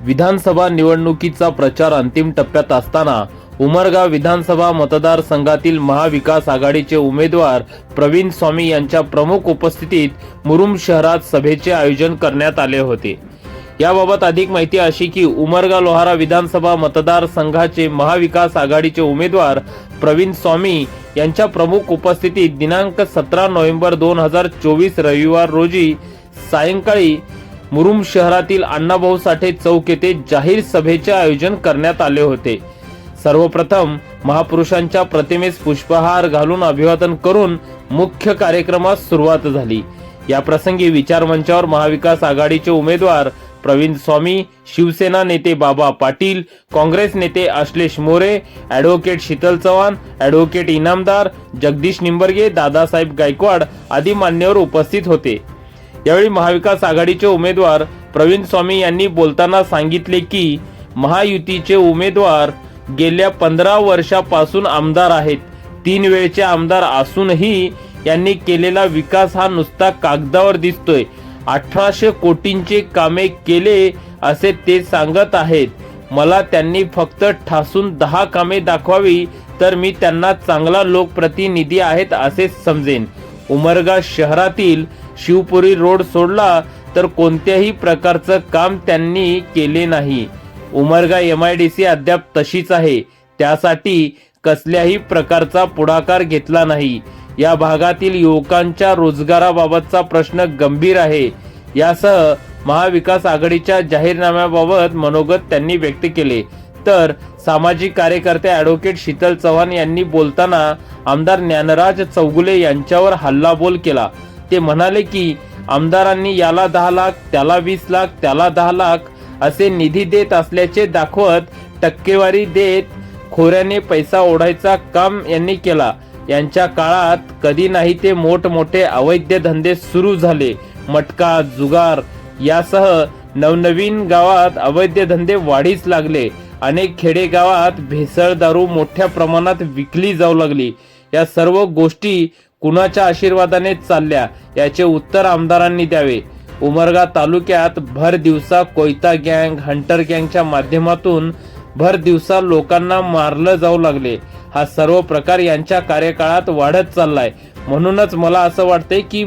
विधानसभा निवडणुकीचा प्रचार अंतिम टप्प्यात असताना उमरगा विधानसभा मतदारसंघातील महाविकास आघाडीचे उमेदवार प्रवीण स्वामी यांच्या प्रमुख उपस्थितीत मुरुम शहरात सभेचे आयोजन करण्यात आले होते। याबाबत अधिक माहिती अशी की उमरगा लोहारा विधानसभा मतदारसंघाचे महाविकास आघाडीचे उमेदवार प्रवीण स्वामी यांच्या प्रमुख उपस्थितीत दिनांक 17 नोव्हेंबर 2024 रविवार रोजी सायंकाळी मुरुम शहरातील अण्णाभाऊ साठे चौक येथे जाहीर सभेचे आयोजन करण्यात आले होते। सर्वप्रथम महापुरुषांच्या प्रतिमेस पुष्पहार घालून अभिवादन करून मुख्य कार्यक्रमास सुरुवात झाली। या प्रसंगी विचारमंचावर महाविकास आघाडीचे उमेदवार प्रवीण स्वामी, शिवसेना नेते बाबा पाटील, काँग्रेस नेते अश्लेष मोरे, ॲडव्होकेट शीतल चव्हाण, ॲडव्होकेट इनामदार जगदीश निंबर्गे, दादासाहेब गायकवाड आदी मान्यवर उपस्थित होते। यावेळी महाविकास आघाडीचे उमेदवार प्रवीण स्वामी यांनी बोलताना सांगितले की महायुतीचे उमेदवार गेल्या 15 वर्षापासून आमदार आहेत। 3 वेळचे आमदार असूनही यांनी केलेला विकास हा नुसता कागदावर दिसतोय। 1800 कोटींचे कामे केले असे ते सांगत आहेत। मला त्यांनी फक्त ठासून 10 कामे दाखवावी तर मी त्यांना चांगला लोकप्रतिनिधी आहेत असे समजेन। उमरगा शहरातील शिवपुरी रोड सोडला तर कोणत्याही प्रकारचं काम त्यांनी केले नाही। उमरगा MIDC अद्याप तशीच आहे, त्यासाठी कसल्याही प्रकारचा पुढाकार घेतला नाही। या भागातील युवकांच्या रोजगाराबाबतचा प्रश्न गंभीर आहे। यासह महाविकास आघाडीच्या जाहीरनाम्याबाबत मनोगत त्यांनी व्यक्त केले। तर सामाजिक कार्यकर्ते ॲडव्होकेट शीतल चव्हाण यांनी बोलताना आमदार ज्ञानराज चौगुले यांच्यावर हल्लाबोल केला। ते म्हणाले की आमदारांनी याला 10 लाख, त्याला 20 लाख, त्याला 10 लाख असे निधी देत असल्याचे दाखवत टक्केवारी देत खोऱ्याने पैसा ओढायचा काम यांनी केला। यांच्या काळात कधी नाही ते मोठमोठे अवैध धंदे सुरू झाले। मटका, जुगार यासह नवनवीन गावात अवैध धंदे वाढीस लागले। अनेक खेडेगावात भेसळ दारू मोठ्या प्रमाणात विकली जाऊ लागली। या सर्व गोष्टी कुणाच्या आशीर्वादाने चालल्या याचे उत्तर आमदारांनी द्यावे। उमरगा तालुक्यात भर दिवसा कोयता गँग, हंटर गँगच्या माध्यमातून भर दिवसा लोकांना मारलं जाऊ लागले। हा सर्व प्रकार यांच्या कार्यकाळात वाढत चाललाय। म्हणूनच मला असं वाटतंय की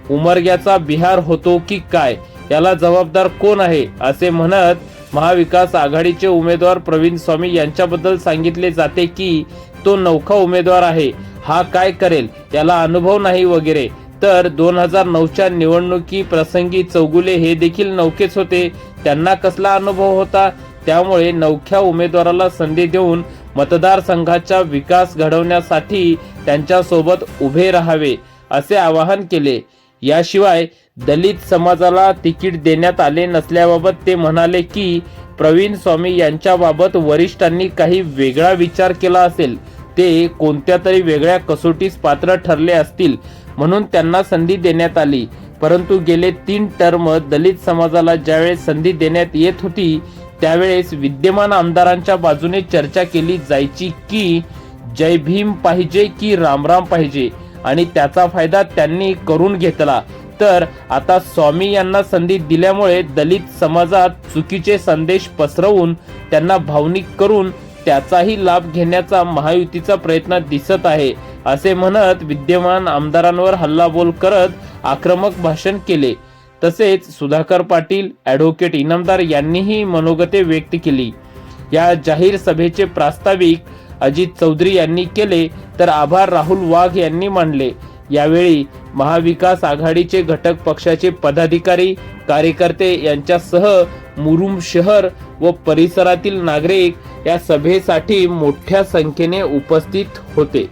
उमरग्याचा बिहार होतो की काय, याला जबाबदार कोण आहे असे म्हणत महाविकास आघाडीचे उमेदवार प्रवीण स्वामी यांच्याबद्दल सांगितले जाते की तो नौका उमेदवार आहे, हा काय करेल, याला अनुभव नाही वगैरे। तर 2009च्या निवडणुकी प्रसंगी चौगुले हे देखील नौकेच होते, त्यांना कसला अनुभव होता। त्यामुळे नौख्या उमेदवाराला संधी देऊन मतदारसंघाचा विकास घडवण्यासाठी त्यांच्या सोबत उभे राहावे असे आवाहन केले। याशिवाय दलित समाजाला तिकीट देण्यात आले नसल्याबाबत ते म्हणाले की प्रवीण स्वामी यांच्याबाबत वरिष्ठांनी काही वेगळा विचार केला असेल, ते कोणत्या तरी वेगळ्या कसोटीस पात्र ठरले असतील म्हणून त्यांना संधी देण्यात आली। परंतु गेले 3 टर्म दलित समाजाला ज्यावेळेस संधी देण्यात येत होती त्यावेळेस विद्यमान आमदारांच्या बाजूने चर्चा केली जायची की जय भीम पाहिजे की रामराम पाहिजे आणि त्याचा फायदा त्यांनी करून घेतला। तर आता स्वामी यांना संधी दिल्यामुळे दलित समाजात चुकीचे संदेश पसरवून त्यांना भावनिक करून त्याचाही लाभ घेण्याचा महायुतीचा प्रयत्न दिसत आहे असे म्हणत विद्यमान आमदारांवर हल्लाबोल करत आक्रमक भाषण केले। तसेच सुधाकर पाटील, ॲडव्होकेट इनामदार यांनीही मनोगते व्यक्त केली। या जाहीर सभेचे प्रास्ताविक अजित चौधरी यांनी केले तर आभार राहुल वाघ यांनी मांडले। यावेळी महाविकास आघाडीचे घटक पक्षाचे पदाधिकारी, कार्यकर्ते यांच्यासह मुरुम शहर व परिसरातील नागरिक या सभेसाठी मोठ्या संख्येने उपस्थित होते।